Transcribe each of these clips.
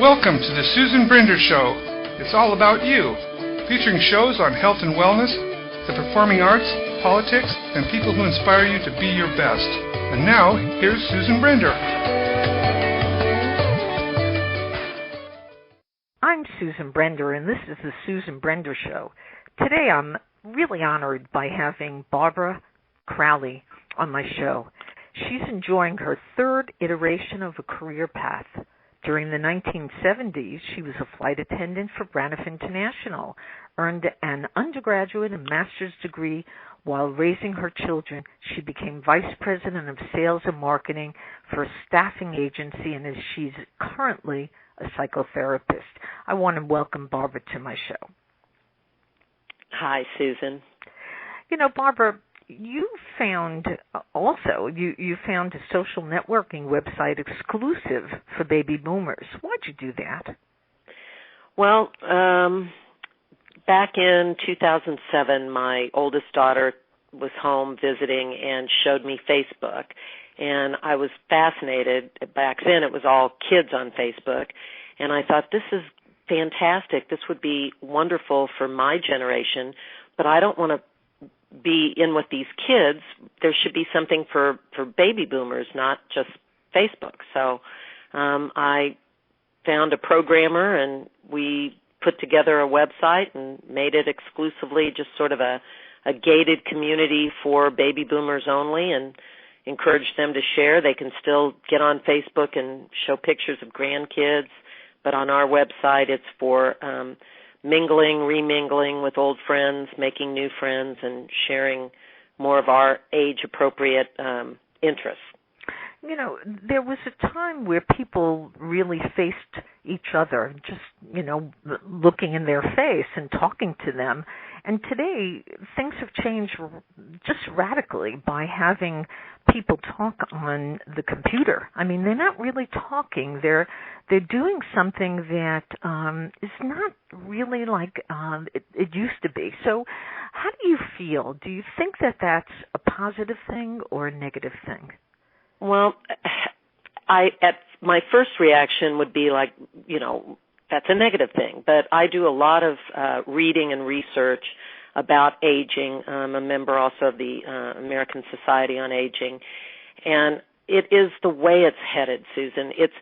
Welcome to the Susan Brender Show. It's all about you, featuring shows on health and wellness, the performing arts, politics, and people who inspire you to be your best. And now, here's Susan Brender. I'm Susan Brender, and this is the Susan Brender Show. Today, I'm really honored by having Barbara Crowley on my show. She's enjoying her third iteration of a career path. During the 1970s, she was a flight attendant for Brender International, earned an undergraduate and master's degree. While raising her children, she became vice president of sales and marketing for a staffing agency, and she's currently a psychotherapist. I want to welcome Barbara to my show. Hi, Susan. You know, Barbara, you found a social networking website exclusive for baby boomers. Why'd you do that? Well, back in 2007, my oldest daughter was home visiting and showed me Facebook, and I was fascinated. Back then, it was all kids on Facebook, and I thought, this is fantastic. This would be wonderful for my generation, but I don't want to be in with these kids. There should be something for baby boomers, not just Facebook. So I found a programmer, and we put together a website and made it exclusively just sort of a gated community for baby boomers only, and encouraged them to share. They can still get on Facebook and show pictures of grandkids, but on our website it's for mingling, remingling with old friends, making new friends, and sharing more of our age-appropriate interests. You know, there was a time where people really faced each other, just, looking in their face and talking to them. And today, things have changed just radically by having people talk on the computer. I mean, they're not really talking. They're doing something that is not really like it used to be. So how do you feel? Do you think that that's a positive thing or a negative thing? Well, my first reaction would be like, that's a negative thing. But I do a lot of reading and research about aging. I'm a member also of the American Society on Aging. And it is the way it's headed, Susan. It's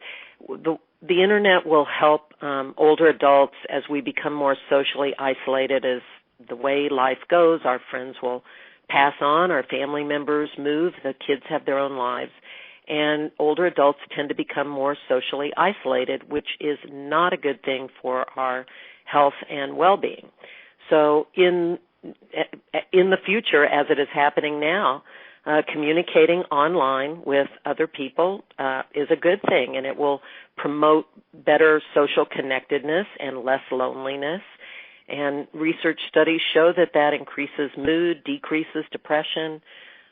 the Internet will help older adults as we become more socially isolated. As the way life goes, our friends will pass on, our family members move, the kids have their own lives, and older adults tend to become more socially isolated, which is not a good thing for our health and well-being. So in the future, as it is happening now, communicating online with other people is a good thing, and it will promote better social connectedness and less loneliness. And research studies show that increases mood, decreases depression.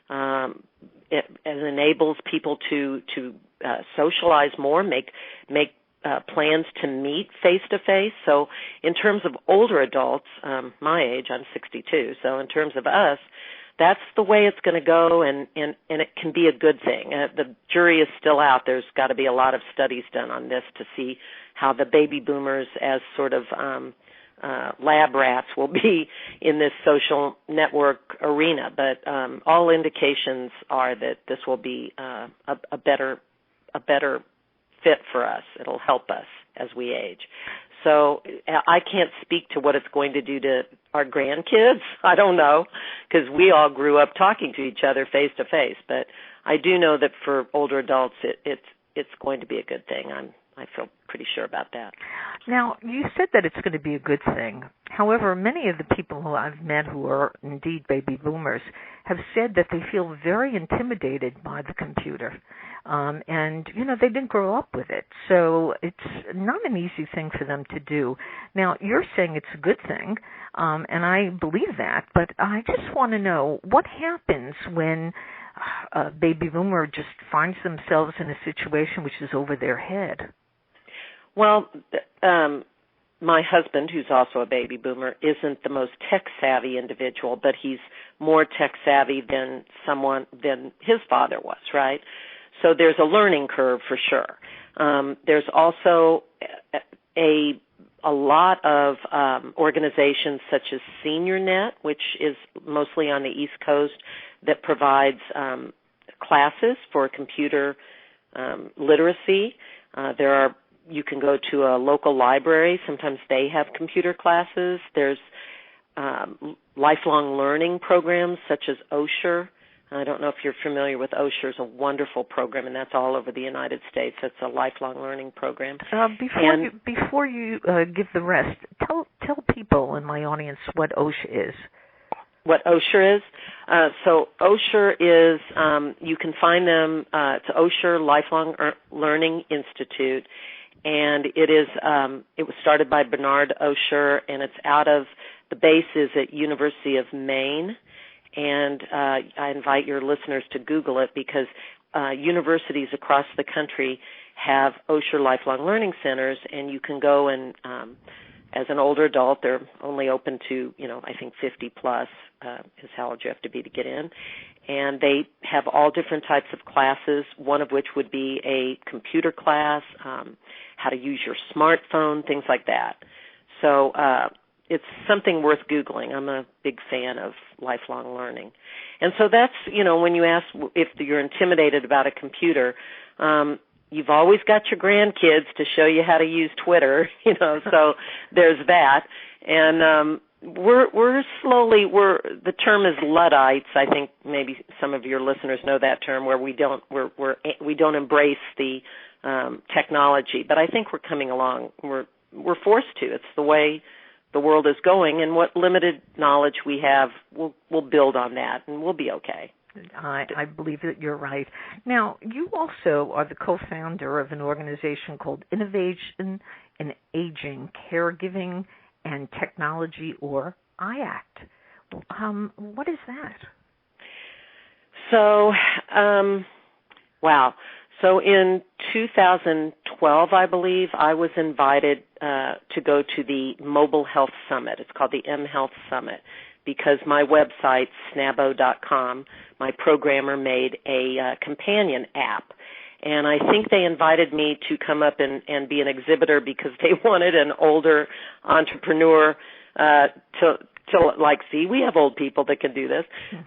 It enables people to socialize more, make plans to meet face-to-face. So in terms of older adults, my age, I'm 62, so in terms of us, that's the way it's going to go, and it can be a good thing. The jury is still out. There's got to be a lot of studies done on this to see how the baby boomers as sort of lab rats will be in this social network arena. But all indications are that this will be a better fit for us. It'll help us as we age. So I can't speak to what it's going to do to our grandkids. I don't know, because we all grew up talking to each other face to face. But I do know that for older adults, it's going to be a good thing. I feel pretty sure about that. Now, you said that it's going to be a good thing. However, many of the people who I've met who are indeed baby boomers have said that they feel very intimidated by the computer. And, they didn't grow up with it. So it's not an easy thing for them to do. Now, you're saying it's a good thing, and I believe that. But I just want to know, what happens when a baby boomer just finds themselves in a situation which is over their head? Well, my husband, who's also a baby boomer, isn't the most tech-savvy individual, but he's more tech-savvy than his father was, right? So there's a learning curve for sure. There's also a lot of organizations such as SeniorNet, which is mostly on the East Coast, that provides classes for computer literacy. You can go to a local library. Sometimes they have computer classes. There's lifelong learning programs such as Osher. I don't know if you're familiar with Osher. It's a wonderful program, and that's all over the United States. It's a lifelong learning program. Before you give the rest, tell people in my audience what Osher is. What Osher is? So Osher is, you can find them, it's Osher Lifelong Learning Institute, and it was started by Bernard Osher, and it's out of, the base is at University of Maine, and I invite your listeners to Google it because universities across the country have Osher Lifelong Learning Centers, and you can go and, as an older adult, they're only open to, I think 50 plus is how old you have to be to get in. And they have all different types of classes, one of which would be a computer class, how to use your smartphone, things like that. So it's something worth Googling. I'm a big fan of lifelong learning. And so that's, when you ask if you're intimidated about a computer, you've always got your grandkids to show you how to use Twitter, so there's that. And the term is Luddites. I think maybe some of your listeners know that term, where we don't embrace the technology. But I think we're coming along. We're forced to. It's the way the world is going, and what limited knowledge we have, we'll build on that, and we'll be okay. I believe that you're right. Now, you also are the co-founder of an organization called Innovation in Aging, Caregiving, and Technology, or IACT. What is that? So, wow. So in 2012, I believe, I was invited to go to the Mobile Health Summit. It's called the mHealth Summit, because my website, snabo.com, my programmer made a companion app. And I think they invited me to come up and be an exhibitor because they wanted an older entrepreneur see, we have old people that can do this.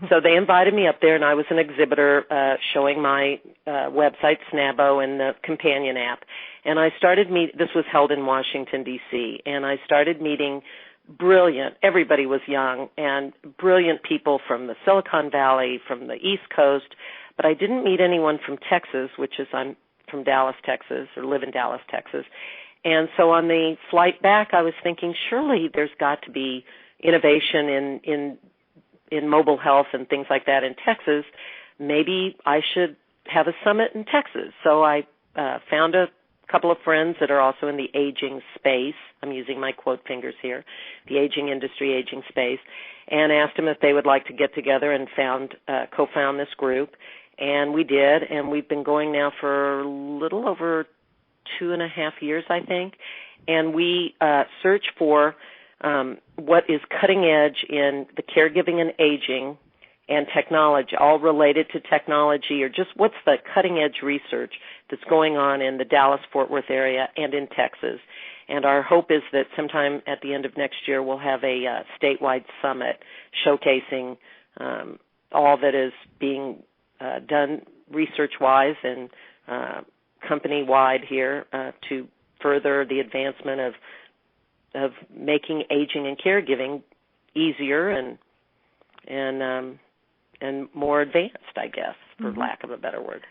So they invited me up there, and I was an exhibitor showing my website, Snabo, and the companion app. And I started this was held in Washington, D.C., and I started meeting everybody was young, and brilliant people from the Silicon Valley, from the East Coast, but I didn't meet anyone from Texas, I'm from Dallas, Texas, or live in Dallas, Texas. And so on the flight back, I was thinking, surely there's got to be innovation in mobile health and things like that in Texas. Maybe I should have a summit in Texas. So I found a couple of friends that are also in the aging space. I'm using my quote fingers here, the aging industry, aging space, and asked them if they would like to get together and co-found this group. And we did, and we've been going now for a little over 2.5 years, I think. And we search for what is cutting edge in the caregiving and aging and technology, all related to technology, or just what's the cutting edge research that's going on in the Dallas-Fort Worth area and in Texas. And our hope is that sometime at the end of next year we'll have a statewide summit showcasing all that is being done research-wise and company-wide here to further the advancement of making aging and caregiving easier and more advanced, I guess, for lack of a better word.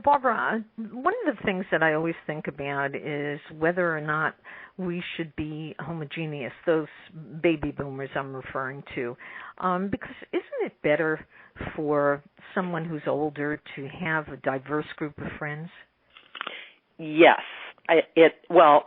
Barbara, one of the things that I always think about is whether or not we should be homogeneous, those baby boomers I'm referring to, because isn't it better for someone who's older to have a diverse group of friends? Yes. I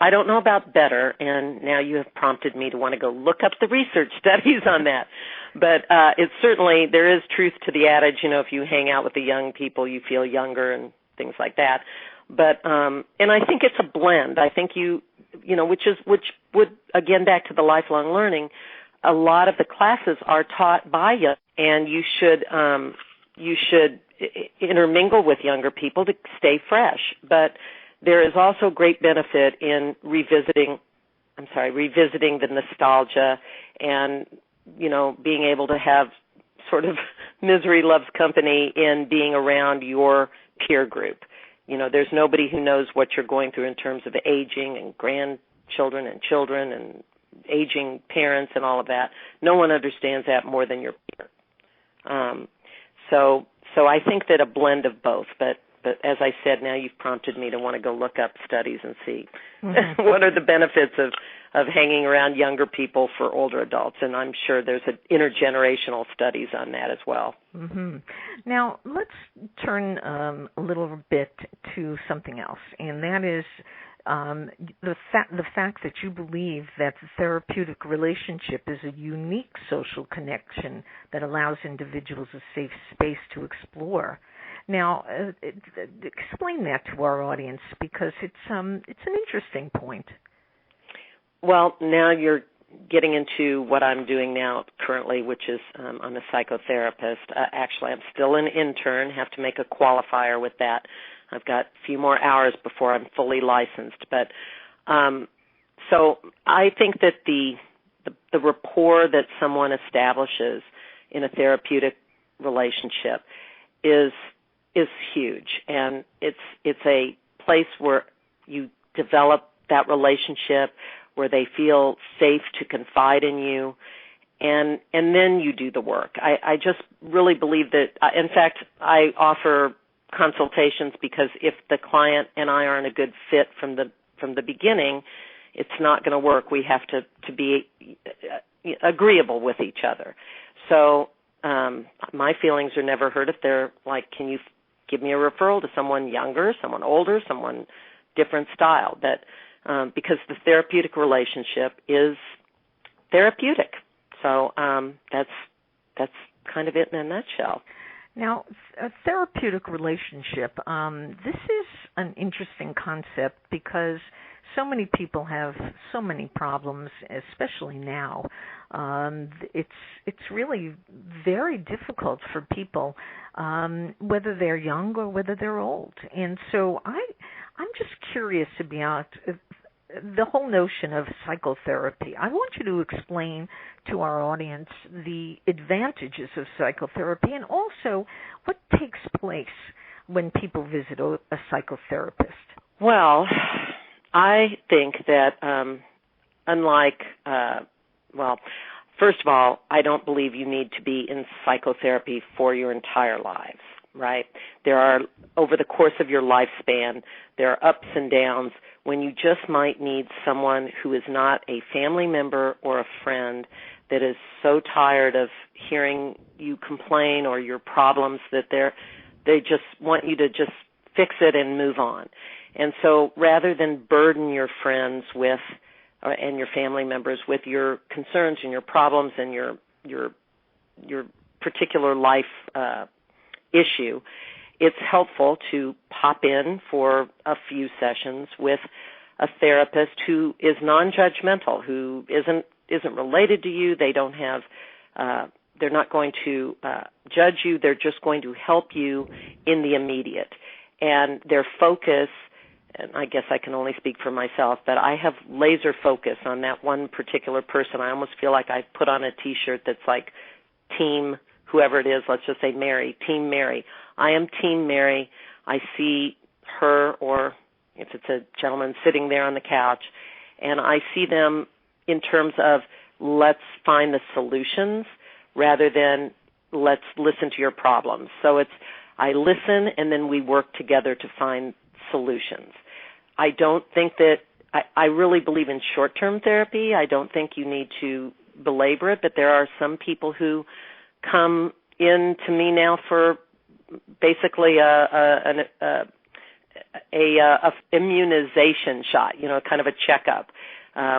don't know about better, and now you have prompted me to want to go look up the research studies on that. But it's certainly, there is truth to the adage, if you hang out with the young people, you feel younger and things like that. But, and I think it's a blend. I think which would, again, back to the lifelong learning, a lot of the classes are taught by you, and you should intermingle with younger people to stay fresh. But there is also great benefit in revisiting the nostalgia and, being able to have sort of misery loves company in being around your peer group. There's nobody who knows what you're going through in terms of aging and grandchildren and children and aging parents and all of that. No one understands that more than your peer. So I think that a blend of both, but as I said, now you've prompted me to want to go look up studies and see what are the benefits of hanging around younger people for older adults, and I'm sure there's intergenerational studies on that as well. Mm-hmm. Now, let's turn a little bit to something else, and that is the fact that you believe that the therapeutic relationship is a unique social connection that allows individuals a safe space to explore. Now, explain that to our audience, because it's an interesting point. Well, now you're getting into what I'm doing now currently, which is I'm a psychotherapist. Actually, I'm still an intern, have to make a qualifier with that. I've got a few more hours before I'm fully licensed. But so I think that the rapport that someone establishes in a therapeutic relationship is huge, and it's a place where you develop that relationship, where they feel safe to confide in you, and then you do the work. I just really believe that. In fact, I offer consultations because if the client and I aren't a good fit from the beginning, it's not going to work. We have to be agreeable with each other. So my feelings are never hurt if they're like, can you give me a referral to someone younger, someone older, someone different style? That because the therapeutic relationship is therapeutic. So that's kind of it in a nutshell. Now, a therapeutic relationship, this is an interesting concept because so many people have so many problems, especially now. It's really very difficult for people, whether they're young or whether they're old. And so I'm just curious about the whole notion of psychotherapy. I want you to explain to our audience the advantages of psychotherapy and also what takes place when people visit a psychotherapist. Well, I think that unlike, first of all, I don't believe you need to be in psychotherapy for your entire lives, right? There are, over the course of your lifespan, there are ups and downs when you just might need someone who is not a family member or a friend that is so tired of hearing you complain or your problems that they just want you to just fix it and move on. And so rather than burden your friends with and your family members with your concerns and your problems and your particular life issue, it's helpful to pop in for a few sessions with a therapist who is non-judgmental, who isn't related to you. They don't have they're not going to judge you. They're just going to help you in the immediate. And their focus, and I guess I can only speak for myself, but I have laser focus on that one particular person. I almost feel like I put on a T-shirt that's like team, whoever it is, let's just say Mary, Team Mary. I am Team Mary. I see her, or if it's a gentleman sitting there on the couch, and I see them in terms of let's find the solutions rather than let's listen to your problems. So it's I listen and then we work together to find solutions. I don't think that I really believe in short-term therapy. I don't think you need to belabor it, but there are some people who come in to me now for basically a immunization shot, kind of a checkup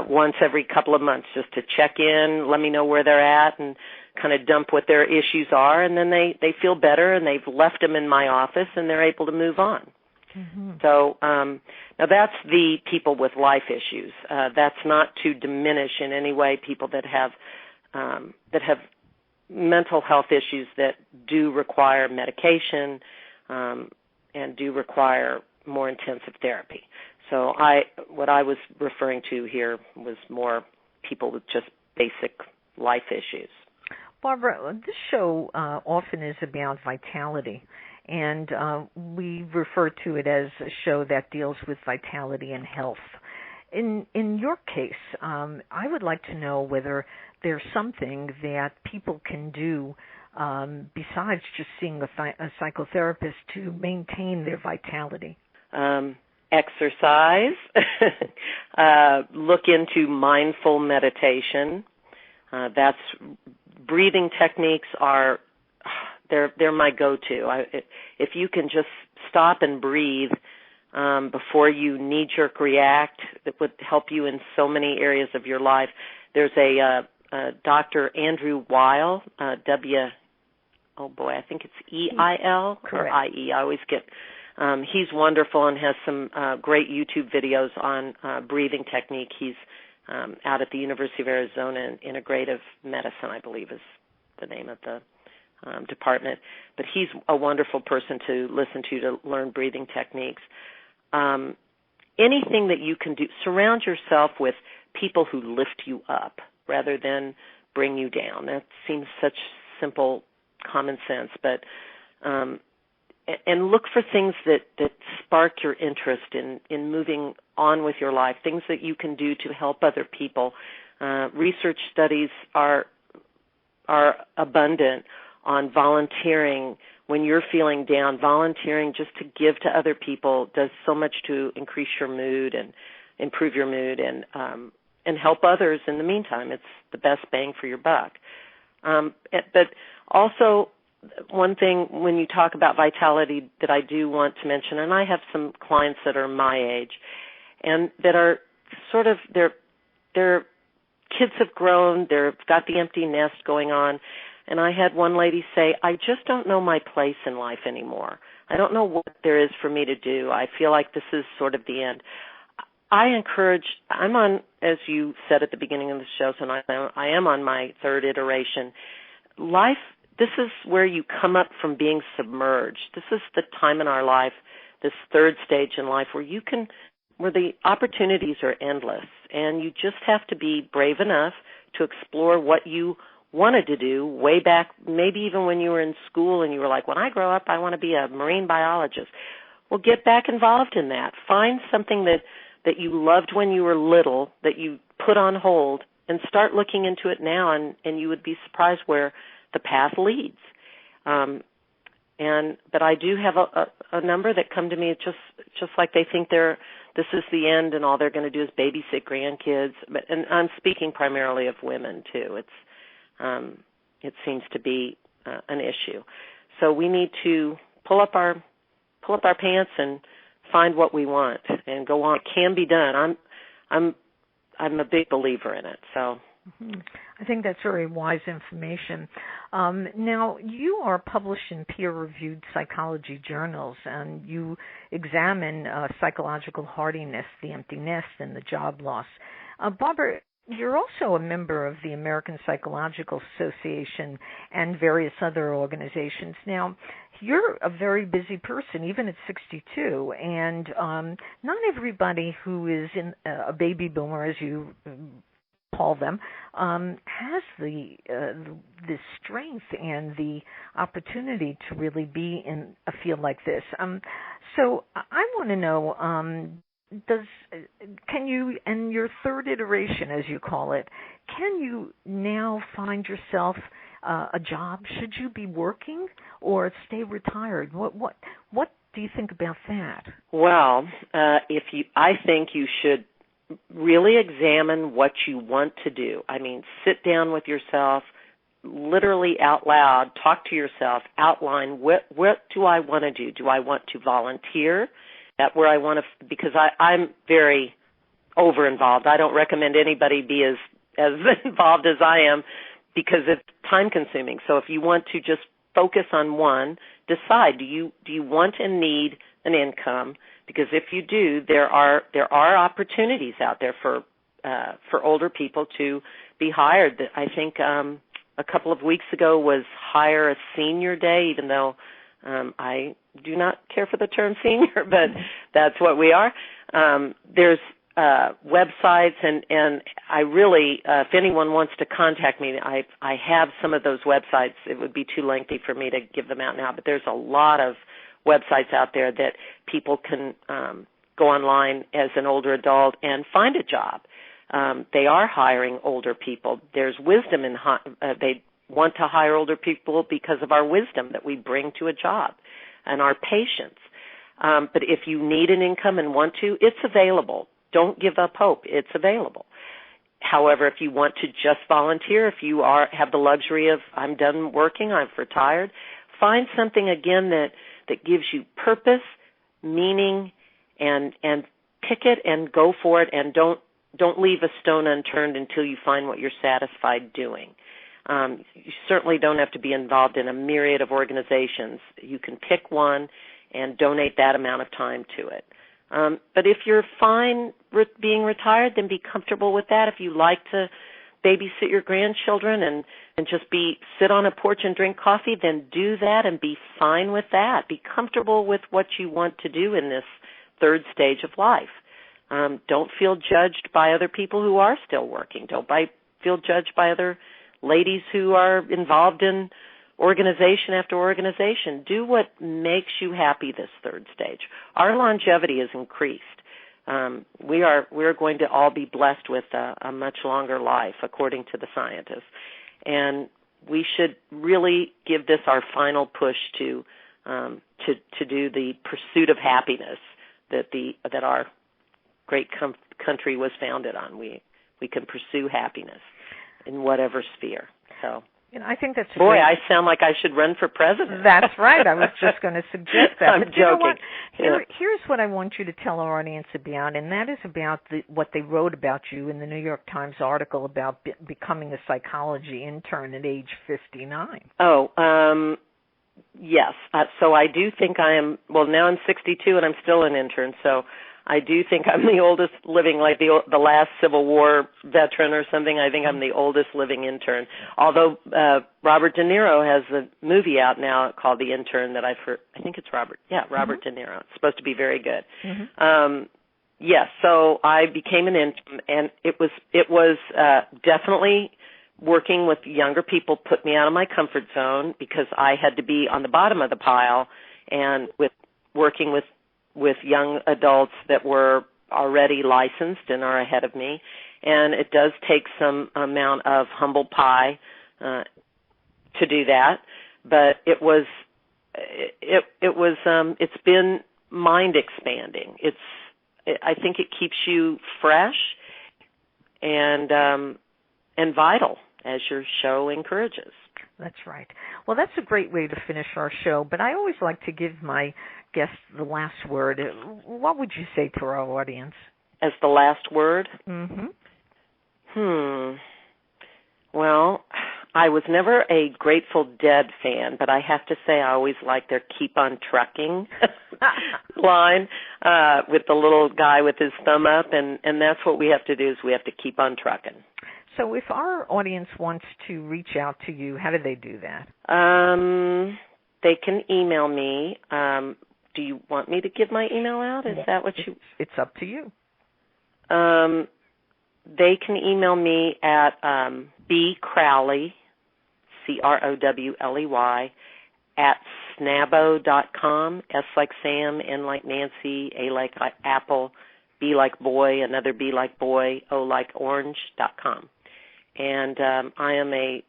once every couple of months, just to check in, let me know where they're at, and kind of dump what their issues are, and then they feel better, and they've left them in my office, and they're able to move on. Mm-hmm. So now that's the people with life issues. That's not to diminish in any way people that have mental health issues that do require medication and do require more intensive therapy. So what I was referring to here was more people with just basic life issues. Barbara, this show often is about vitality, and we refer to it as a show that deals with vitality and health. In your case, I would like to know whether there's something that people can do besides just seeing a psychotherapist to maintain their vitality. Exercise, look into mindful meditation. That's breathing techniques they're my go-to. If you can just stop and breathe before you knee-jerk react, it would help you in so many areas of your life. There's a Dr. Andrew Weil, I think it's E-I-L or I-E. I always get. He's wonderful and has some great YouTube videos on breathing technique. He's out at the University of Arizona in Integrative Medicine, I believe is the name of the department. But he's a wonderful person to listen to learn breathing techniques. Anything that you can do, surround yourself with people who lift you up rather than bring you down. That seems such simple common sense, but and look for things that spark your interest in moving on with your life, things that you can do to help other people. Research studies are abundant on volunteering. When you're feeling down, volunteering just to give to other people does so much to increase your mood and improve your mood and help others in the meantime. It's the best bang for your buck. But also, one thing when you talk about vitality that I do want to mention, and I have some clients that are my age and that are sort of, their kids have grown, they've got the empty nest going on, and I had one lady say, I just don't know my place in life anymore. I don't know what there is for me to do. I feel like this is sort of the end. I'm on, as you said at the beginning of the show, so I am on my third iteration. Life, this is where you come up from being submerged. This is the time in our life, this third stage in life where the opportunities are endless, and you just have to be brave enough to explore what you wanted to do way back, maybe even when you were in school and you were like, when I grow up, I want to be a marine biologist. Well, get back involved in that. Find something that you loved when you were little that you put on hold and start looking into it now, and you would be surprised where the path leads. But I do have a number that come to me just like they think this is the end and all they're going to do is babysit grandkids. And I'm speaking primarily of women too. It seems to be an issue. So we need to pull up our pants and find what we want and go on. It can be done. I'm a big believer in it. So. I think that's very wise information. Now, you are published in peer-reviewed psychology journals, and you examine psychological hardiness, the empty nest, and the job loss. Barbara, you're also a member of the American Psychological Association and various other organizations. Now, you're a very busy person, even at 62, and not everybody who is in a baby boomer, as you call them, has the strength and the opportunity to really be in a field like this. So I want to know, can you, in your third iteration, as you call it, can you now find yourself a job? Should you be working or stay retired? What do you think about that? Well, I think you should really examine what you want to do. I mean, sit down with yourself, literally out loud, talk to yourself, outline what do I want to do? Do I want to volunteer? That where I want to, because I'm very over-involved. I don't recommend anybody be as involved as I am because it's time-consuming. So if you want to just focus on one, decide, do you want and need an income? Because if you do, there are opportunities out there for older people to be hired. I think a couple of weeks ago was Hire a Senior Day, even though I do not care for the term senior, but that's what we are. There's websites, and I really, if anyone wants to contact me, I have some of those websites. It would be too lengthy for me to give them out now, but there's a lot of websites out there that people can go online as an older adult and find a job. They are hiring older people. There's wisdom in they want to hire older people because of our wisdom that we bring to a job and our patience. But if you need an income and want to, it's available. Don't give up hope. It's available. However, if you want to just volunteer, if you have the luxury of, I'm done working, I've retired, find something, again, that gives you purpose, meaning, and pick it and go for it, and don't leave a stone unturned until you find what you're satisfied doing. You certainly don't have to be involved in a myriad of organizations. You can pick one and donate that amount of time to it. But if you're fine being retired, then be comfortable with that. If you like to babysit your grandchildren and just sit on a porch and drink coffee, then do that and be fine with that. Be comfortable with what you want to do in this third stage of life. Don't feel judged by other people who are still working. Don't feel judged by other ladies who are involved in organization after organization. Do what makes you happy this third stage. Our longevity has increased. We're going to all be blessed with a much longer life, according to the scientists. And we should really give this our final push to do the pursuit of happiness that our great country was founded on. We can pursue happiness in whatever sphere. So. I think that's boy. I sound like I should run for president. That's right. I was just going to suggest that. I'm but joking. You know what? Here's what I want you to tell our audience about, and that is about what they wrote about you in the New York Times article about becoming a psychology intern at age 59. Oh, yes. So I do think I am. Well, now I'm 62 and I'm still an intern. So I do think I'm the oldest living, like the last Civil War veteran or something. I think I'm the oldest living intern. Although Robert De Niro has a movie out now called The Intern that I've heard. I think it's Robert. Yeah, Robert De Niro. It's supposed to be very good. Yes. So I became an intern, and it was definitely working with younger people put me out of my comfort zone because I had to be on the bottom of the pile, and working with young adults that were already licensed and are ahead of me. And it does take some amount of humble pie to do that. But it's been mind expanding. I think it keeps you fresh and vital, as your show encourages. That's right. Well, that's a great way to finish our show, but I always like to give my guests the last word. What would you say to our audience? As the last word? Mm-hmm. Well, I was never a Grateful Dead fan, but I have to say I always like their keep on trucking line with the little guy with his thumb up, and that's what we have to do is we have to keep on trucking. So if our audience wants to reach out to you, how do they do that? They can email me. Do you want me to give my email out? Is that what you... It's up to you. They can email me at bcrowley, Crowley, at snabo.com, S like Sam, N like Nancy, A like Apple, B like boy, another B like boy, O like orange.com. And I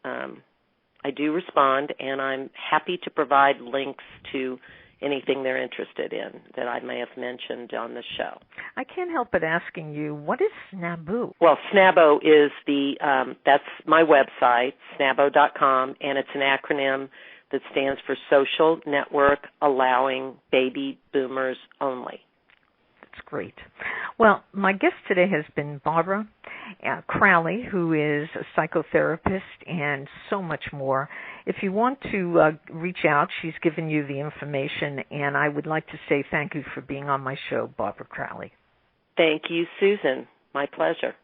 do respond, and I'm happy to provide links to anything they're interested in that I may have mentioned on the show. I can't help but asking you, what is Snabo? Well, Snabo is that's my website, snabo.com, and it's an acronym that stands for Social Network Allowing Baby Boomers Only. That's great. Well, my guest today has been Barbara Crowley, who is a psychotherapist and so much more. If you want to reach out, she's given you the information, and I would like to say thank you for being on my show, Barbara Crowley. Thank you, Susan. My pleasure.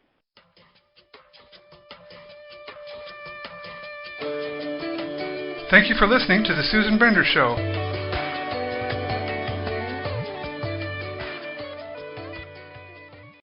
Thank you for listening to The Susan Brender Show.